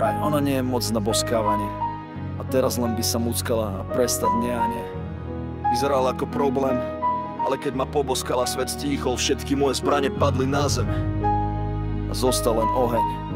Vraj ona nie je moc na boskávanie a teraz len by sa muckala a prestať nie a nie. Vyzeral ako problém, ale keď ma poboskala, svet stíchol, všetky moje zbrane padli na zem a zostal len oheň.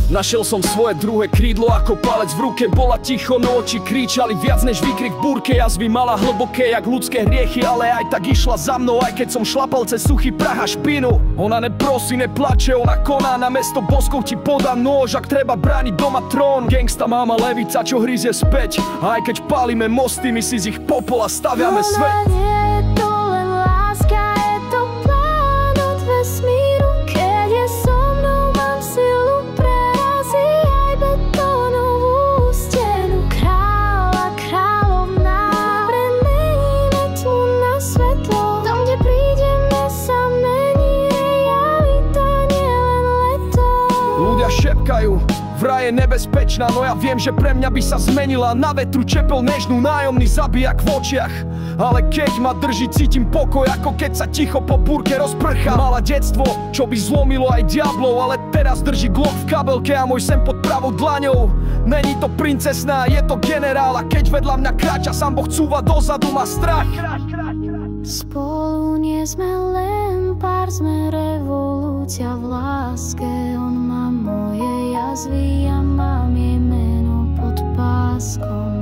Našiel som svoje druhé krídlo ako palec v ruke. Bola ticho, no oči kričali viac než výkrik v búrke. Jazvy mala hlboké jak ľudské hriechy, ale aj tak išla za mnou, aj keď som šlapal cez suchý prach a špinu. Ona neprosí, neplače, ona koná, na mesto boskov ti podá nôž, ak treba brániť doma trón. Gangsta máma levica, čo hryzie späť, a aj keď pálime mosty, my si z ich popola staviame svet. Šepkajú, vraj je nebezpečná, no ja viem, že pre mňa by sa zmenila na vetru čepel nežnú, nájomný zabijak v očiach. Ale keď ma drží, cítim pokoj, ako keď sa ticho po búrke rozprchá. Mala detstvo, čo by zlomilo aj diablov, ale teraz drží Glock v kabelke a môj sen pod pravou dlaňou. Není to princesná, je to generál, a keď vedľa mňa kráča, sám Boh cúva dozadu, má strach. Spolu nie sme len pár, sme revolúcia v láske. On má moje jazvy, ja mám jej meno pod páskom.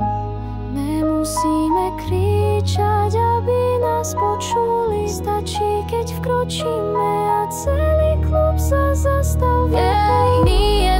Nemusíme kričať, aby nás počuli, stačí, keď vkročíme a celý klub sa zastaví. Nie je